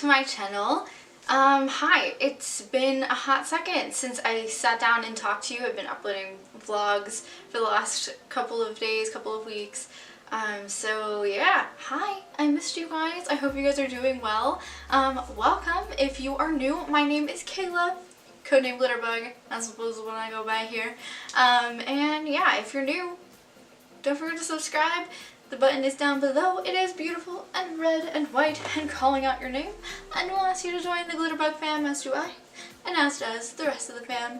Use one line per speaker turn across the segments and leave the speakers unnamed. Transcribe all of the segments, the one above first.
to my channel. Hi, it's been a hot second since I sat down and talked to you. I've been uploading vlogs for the last couple of days, couple of weeks. So yeah, hi, I missed you guys. I hope you guys are doing well. Welcome. If you are new, my name is Kayla, codename GlitterBug, that's supposed what I go by here. And yeah, if you're new, don't forget to subscribe. The button is down below. It is beautiful and red and white and calling out your name. And we'll ask you to join the GlitterBug fam, as do I, and as does the rest of the fam.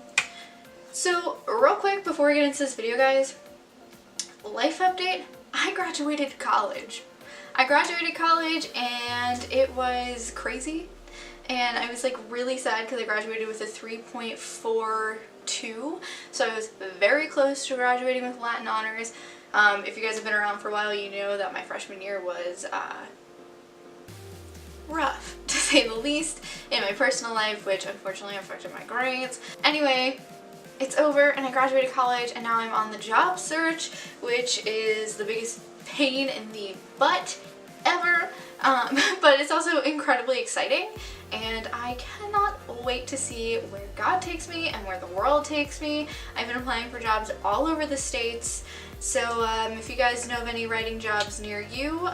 So real quick before we get into this video, guys, life update. I graduated college. And it was crazy. And I was like really sad because I graduated with a 3.42. So I was very close to graduating with Latin honors. If you guys have been around for a while, you know that my freshman year was rough, to say the least, in my personal life, which unfortunately affected my grades. Anyway, it's over and I graduated college, and now I'm on the job search, which is the biggest pain in the butt ever, but it's also incredibly exciting, and I cannot wait to see where God takes me and where the world takes me. I've been applying for jobs all over the states, so if you guys know of any writing jobs near you,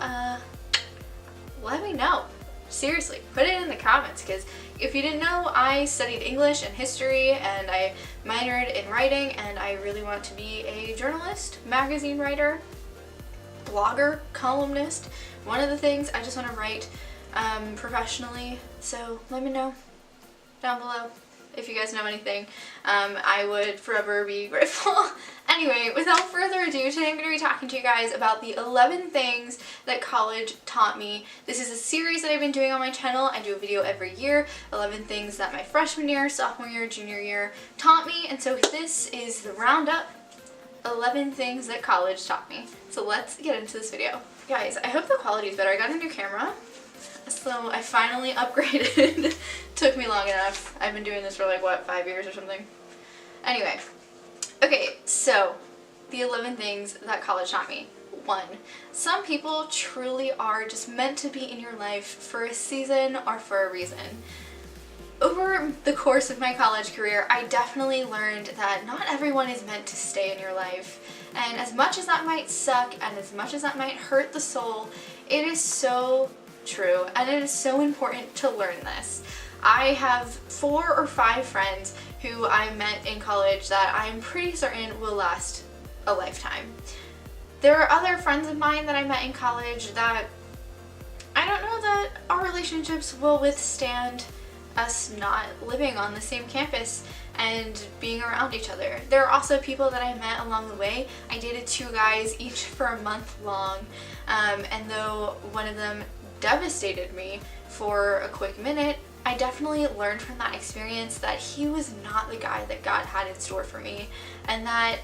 let me know. Seriously, put it in the comments, because if you didn't know, I studied English and history, and I minored in writing, and I really want to be a journalist, magazine writer, blogger, columnist. One of the things I just want to write professionally, so let me know down below if you guys know anything. I would forever be grateful. Anyway, without further ado, today I'm going to be talking to you guys about the 11 things that college taught me. This is a series that I've been doing on my channel. I do a video every year, 11 things that my freshman year, sophomore year, junior year taught me, and so this is the roundup, 11 things that college taught me. So let's get into this video. Guys, I hope the quality is better. I got a new camera, so I finally upgraded. Took me long enough. I've been doing this for like, what, 5 years or something? Anyway, okay, so the 11 things that college taught me. 1. Some people truly are just meant to be in your life for a season or for a reason. Over the course of my college career, I definitely learned that not everyone is meant to stay in your life. And as much as that might suck and as much as that might hurt the soul, it is so true, and it is so important to learn this. I have 4 or 5 friends who I met in college that I'm pretty certain will last a lifetime. There are other friends of mine that I met in college that I don't know that our relationships will withstand us not living on the same campus and being around each other. There are also people that I met along the way. I dated 2 guys, each for a month long, and though one of them devastated me for a quick minute, I definitely learned from that experience that he was not the guy that God had in store for me, and that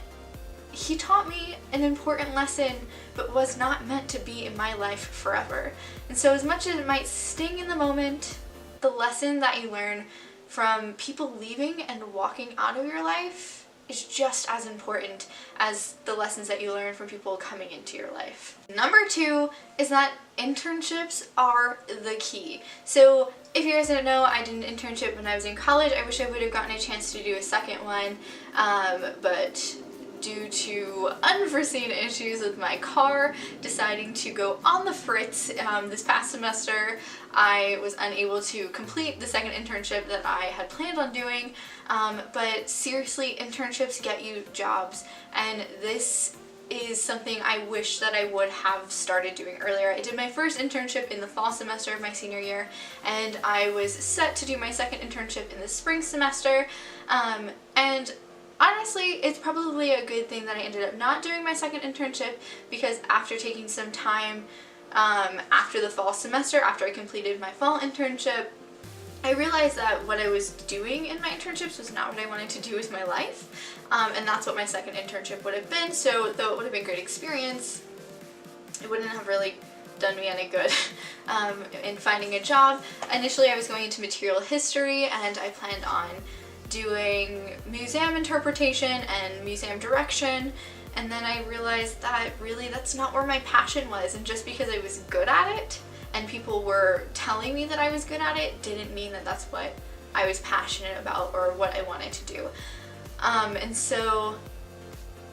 he taught me an important lesson but was not meant to be in my life forever. And so as much as it might sting in the moment, the lesson that you learn from people leaving and walking out of your life is just as important as the lessons that you learn from people coming into your life. Number 2 is that internships are the key. So if you guys didn't know, I did an internship when I was in college. I wish I would have gotten a chance to do a second one, but due to unforeseen issues with my car deciding to go on the fritz this past semester, I was unable to complete the second internship that I had planned on doing. But seriously, internships get you jobs, and this is something I wish that I would have started doing earlier. I did my first internship in the fall semester of my senior year, and I was set to do my second internship in the spring semester, and honestly, it's probably a good thing that I ended up not doing my second internship, because after taking some time after the fall semester, after I completed my fall internship, I realized that what I was doing in my internships was not what I wanted to do with my life, and that's what my second internship would have been. So though it would have been a great experience, it wouldn't have really done me any good in finding a job. Initially I was going into material history, and I planned on doing museum interpretation and museum direction, and then I realized that really that's not where my passion was, and just because I was good at it and people were telling me that I was good at it didn't mean that that's what I was passionate about or what I wanted to do. And so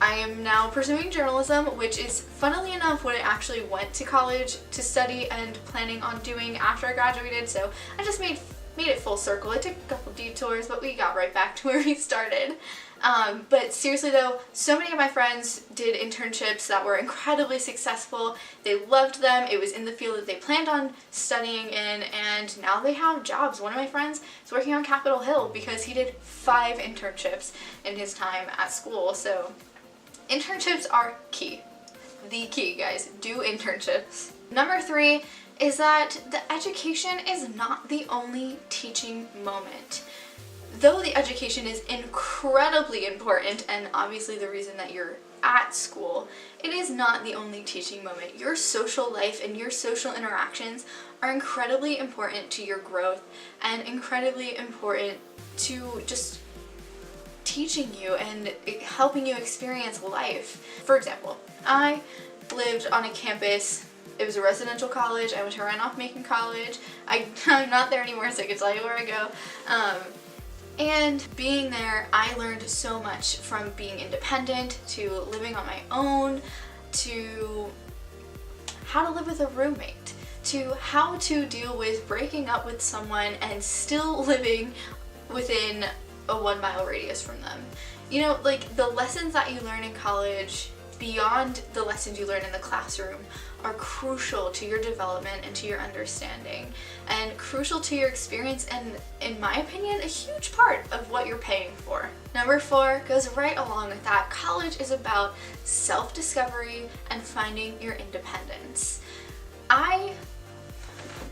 I am now pursuing journalism, which is, funnily enough, what I actually went to college to study and planning on doing after I graduated. So I just made it full circle. It took a couple detours, but we got right back to where we started. But seriously though, so many of my friends did internships that were incredibly successful. They loved them. It was in the field that they planned on studying in, and now they have jobs. One of my friends is working on Capitol Hill because he did 5 internships in his time at school. So internships are key. The key, guys. Do internships. Number 3 is that the education is not the only teaching moment. Though the education is incredibly important and obviously the reason that you're at school, it is not the only teaching moment. Your social life and your social interactions are incredibly important to your growth and incredibly important to just teaching you and helping you experience life. For example, I lived on a campus. It was a residential college. I went to Randolph-Macon College. I'm not there anymore, so I can tell you where I go. And being there, I learned so much, from being independent to living on my own, to how to live with a roommate, to how to deal with breaking up with someone and still living within a 1-mile radius from them. You know, like, the lessons that you learn in college, beyond the lessons you learn in the classroom, are crucial to your development and to your understanding, and crucial to your experience, and in my opinion, a huge part of what you're paying for. Number 4 goes right along with that. College is about self-discovery and finding your independence. I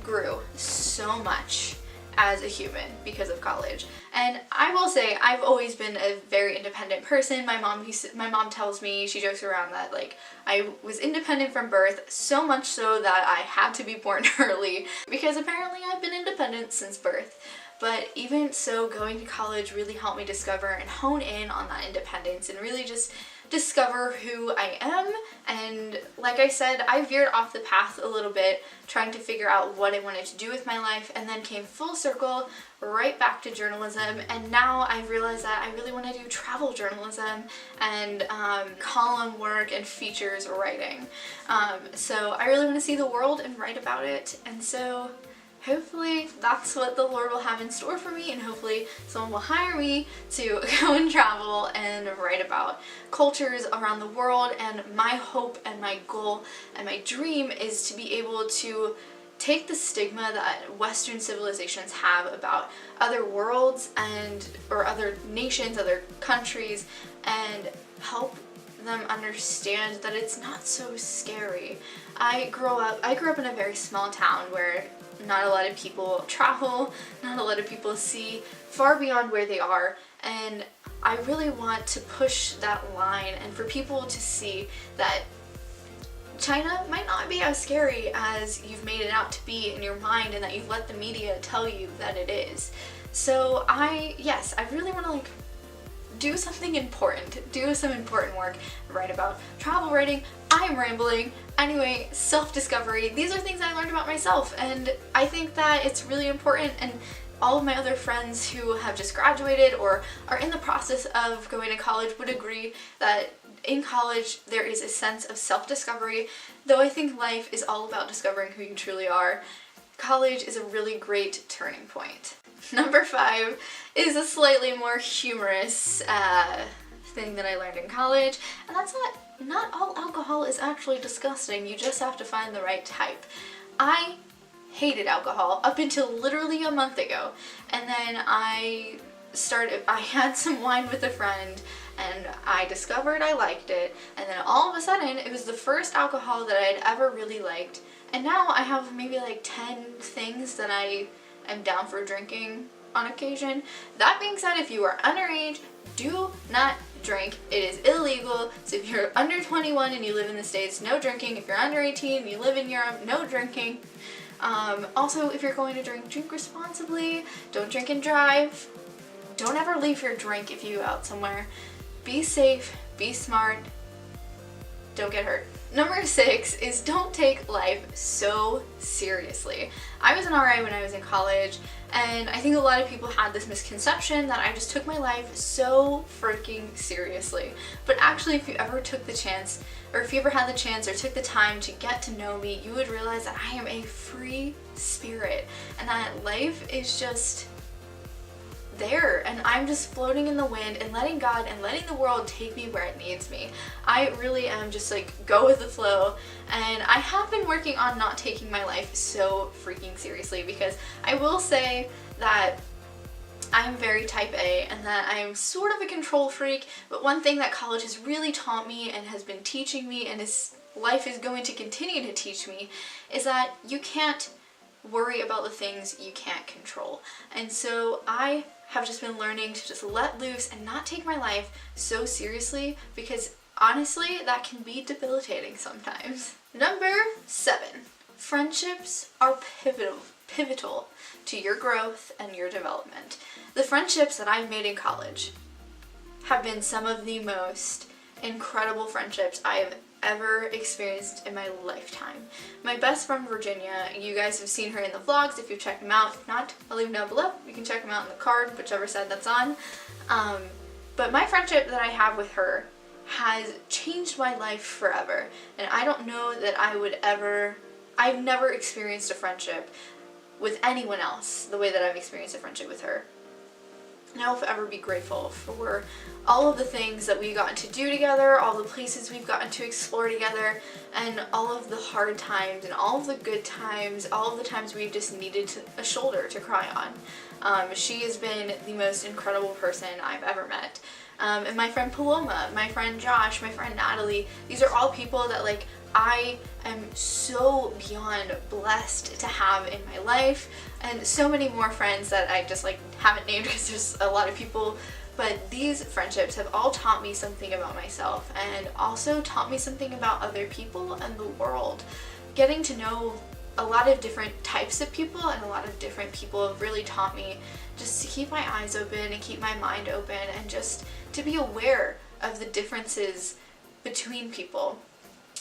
grew so much as a human because of college. And I will say, I've always been a very independent person. My mom tells me, she jokes around that, like, I was independent from birth, so much so that I had to be born early, because apparently I've been independent since birth. But even so, going to college really helped me discover and hone in on that independence and really just discover who I am. And like I said, I veered off the path a little bit, trying to figure out what I wanted to do with my life, and then came full circle right back to journalism. And now I've realized that I really want to do travel journalism and column work and features writing. So I really want to see the world and write about it. And so hopefully that's what the Lord will have in store for me, and hopefully someone will hire me to go and travel and write about cultures around the world. And my hope and my goal and my dream is to be able to take the stigma that Western civilizations have about other worlds or other nations, other countries, and help them understand that it's not so scary. I grew up in a very small town where not a lot of people travel, not a lot of people see far beyond where they are, and I really want to push that line and for people to see that China might not be as scary as you've made it out to be in your mind, and that you've let the media tell you that it is. So I really want to, like, do something important, do some important work, write about travel writing. I'm rambling. Anyway, self-discovery. These are things I learned about myself, and I think that it's really important, and all of my other friends who have just graduated or are in the process of going to college would agree that in college there is a sense of self-discovery. Though I think life is all about discovering who you truly are, college is a really great turning point. Number 5 is a slightly more humorous thing that I learned in college, and that's not all alcohol is actually disgusting. You just have to find the right type. I hated alcohol up until literally a month ago, and then I had some wine with a friend, and I discovered I liked it, and then all of a sudden it was the first alcohol that I'd ever really liked, and now I have maybe like 10 things that I am down for drinking on occasion. That being said, if you are underage, do not drink. It is illegal. So if you're under 21 and you live in the States, no drinking. If you're under 18 and you live in Europe, no drinking. Also, if you're going to drink responsibly. Don't drink and drive. Don't ever leave your drink if you go out somewhere. Be safe, be smart, don't get hurt. Number 6 is don't take life so seriously. I was an RA when I was in college, and I think a lot of people had this misconception that I just took my life so freaking seriously. But actually, if you ever took the chance, or if you ever had the chance or took the time to get to know me, you would realize that I am a free spirit and that life is just there, and I'm just floating in the wind and letting God and letting the world take me where it needs me. I really am just like go with the flow, and I have been working on not taking my life so freaking seriously, because I will say that I'm very type A and that I am sort of a control freak, but one thing that college has really taught me and has been teaching me, and life is going to continue to teach me, is that you can't worry about the things you can't control. And so I have just been learning to just let loose and not take my life so seriously, because honestly, that can be debilitating sometimes. Number 7, friendships are pivotal to your growth and your development. The friendships that I've made in college have been some of the most incredible friendships I have ever experienced in my lifetime. My best friend Virginia, you guys have seen her in the vlogs if you've checked them out. If not, I'll leave them down below. You can check them out in the card, whichever side that's on. But my friendship that I have with her has changed my life forever. And I don't know that I've never experienced a friendship with anyone else the way that I've experienced a friendship with her. And I'll forever be grateful for all of the things that we've gotten to do together, all the places we've gotten to explore together, and all of the hard times and all of the good times, all of the times we've just needed a shoulder to cry on. She has been the most incredible person I've ever met. And my friend Paloma, my friend Josh, my friend Natalie, these are all people that like I am so beyond blessed to have in my life, and so many more friends that I just like haven't named because there's a lot of people, but these friendships have all taught me something about myself and also taught me something about other people and the world. Getting to know a lot of different types of people and a lot of different people have really taught me just to keep my eyes open and keep my mind open and just to be aware of the differences between people,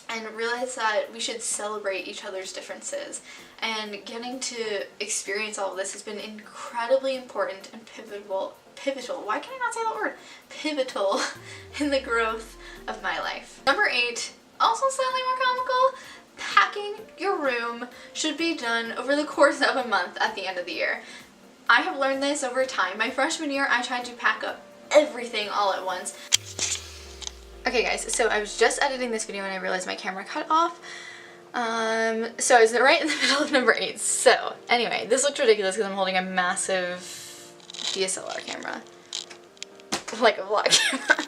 and realize that we should celebrate each other's differences. And getting to experience all of this has been incredibly important and pivotal, why can I not say that word? Pivotal in the growth of my life. Number 8, also slightly more comical, packing your room should be done over the course of a month at the end of the year. I have learned this over time. My freshman year, I tried to pack up everything all at once. Okay guys, so I was just editing this video and I realized my camera cut off. So I was right in the middle of number 8. So anyway, this looked ridiculous because I'm holding a massive DSLR camera. Like a vlog camera.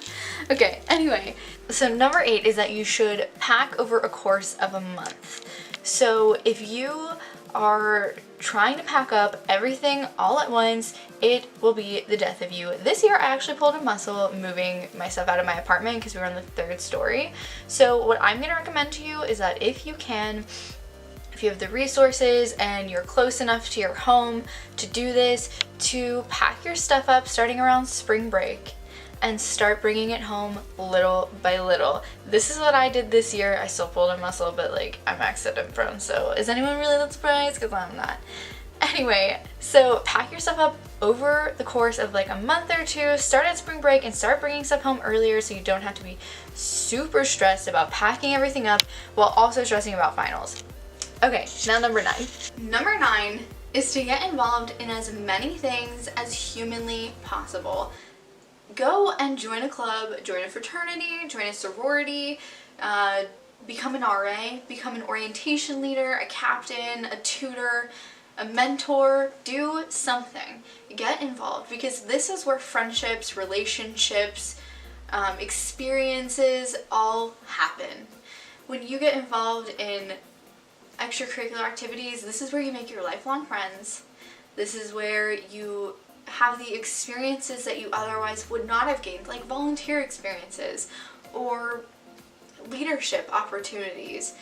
Okay, anyway. So number 8 is that you should pack over a course of a month. So if you are trying to pack up everything all at once, it will be the death of you. This year I actually pulled a muscle moving my stuff out of my apartment because we were on the 3rd story. So what I'm going to recommend to you is that if you can, if you have the resources and you're close enough to your home to do this, to pack your stuff up starting around spring break and start bringing it home little by little. This is what I did this year. I still pulled a muscle, but like I'm accident prone, so is anyone really that surprised? Because I'm not. Anyway, so pack your stuff up over the course of like a month or 2, start at spring break and start bringing stuff home earlier so you don't have to be super stressed about packing everything up while also stressing about finals. Okay, now number 9. Number 9 is to get involved in as many things as humanly possible. Go and join a club, join a fraternity, join a sorority, become an RA, become an orientation leader, a captain, a tutor, a mentor. Do something. Get involved, because this is where friendships, relationships, experiences all happen. When you get involved in extracurricular activities, this is where you make your lifelong friends. This is where you have the experiences that you otherwise would not have gained, like volunteer experiences or leadership opportunities.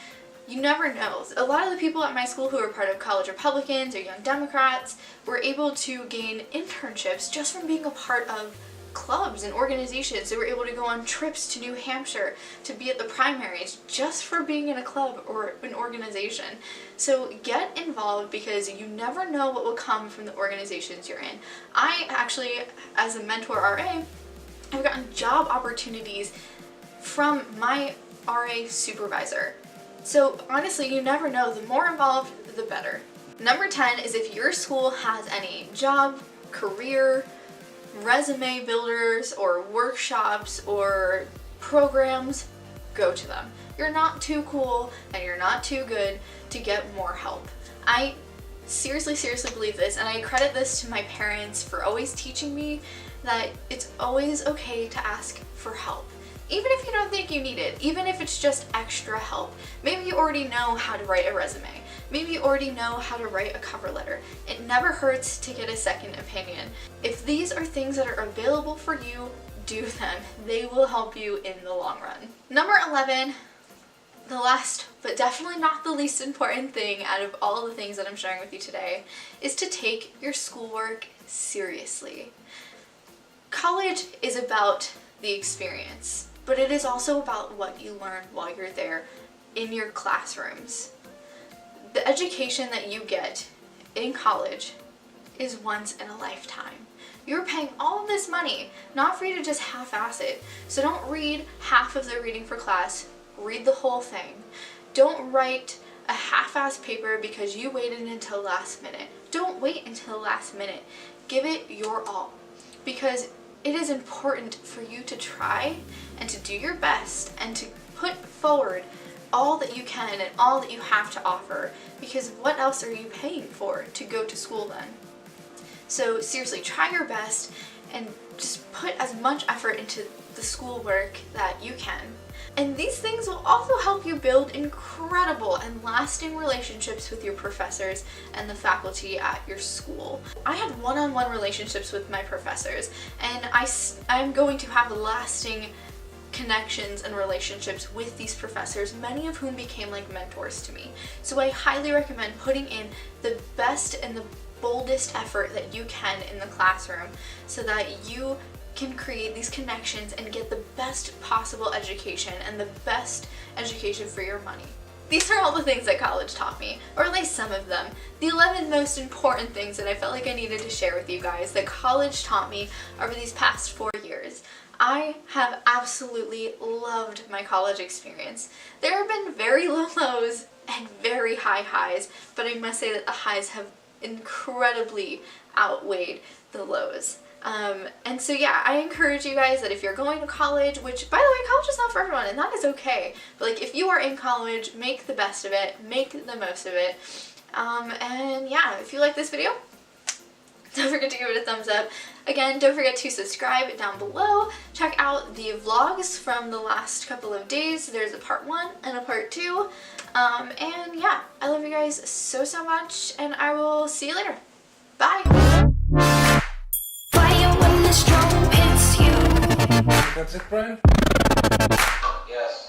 You never know. A lot of the people at my school who were part of college Republicans or Young Democrats were able to gain internships just from being a part of clubs and organizations. They were able to go on trips to New Hampshire to be at the primaries just for being in a club or an organization. So get involved, because you never know what will come from the organizations you're in. I actually, as a mentor RA, I've gotten job opportunities from my RA supervisor. So honestly, you never know. The more involved, the better. Number 10 is if your school has any job, career, resume builders, or workshops, or programs, go to them. You're not too cool and you're not too good to get more help. I seriously believe this, and I credit this to my parents for always teaching me that it's always okay to ask for help. Even if you don't think you need it, even if it's just extra help. Maybe you already know how to write a resume. Maybe you already know how to write a cover letter. It never hurts to get a second opinion. If these are things that are available for you, do them. They will help you in the long run. Number 11, the last but definitely not the least important thing out of all the things that I'm sharing with you today, is to take your schoolwork seriously. College is about the experience, but it is also about what you learn while you're there in your classrooms. The education that you get in college is once in a lifetime. You're paying all of this money, not for you to just half-ass it. So don't read half of the reading for class, read the whole thing. Don't write a half-ass paper because you waited until last minute. Don't wait until the last minute. Give it your all, because it is important for you to try and to do your best and to put forward all that you can and all that you have to offer, because what else are you paying for to go to school then? So seriously, try your best and just put as much effort into the schoolwork that you can. And these things will also help you build incredible and lasting relationships with your professors and the faculty at your school. I had one-on-one relationships with my professors, and I'm going to have lasting connections and relationships with these professors, many of whom became like mentors to me. So I highly recommend putting in the best and the boldest effort that you can in the classroom so that you can create these connections and get the best possible education and the best education for your money. These are all the things that college taught me, or at least some of them. The 11 most important things that I felt like I needed to share with you guys that college taught me over these past 4 years. I have absolutely loved my college experience. There have been very low lows and very high highs, but I must say that the highs have incredibly outweighed the lows. And so yeah, I encourage you guys that if you're going to college, which by the way, college is not for everyone, and that is okay, but like if you are in college, make the best of it, make the most of it. And yeah, if you like this video, don't forget to give it a thumbs up. Again, don't forget to subscribe down below. Check out the vlogs from the last couple of days. There's a part 1 and a part 2. And yeah, I love you guys so much, and I will see you later. Bye!
That's it, Brian?
Yes.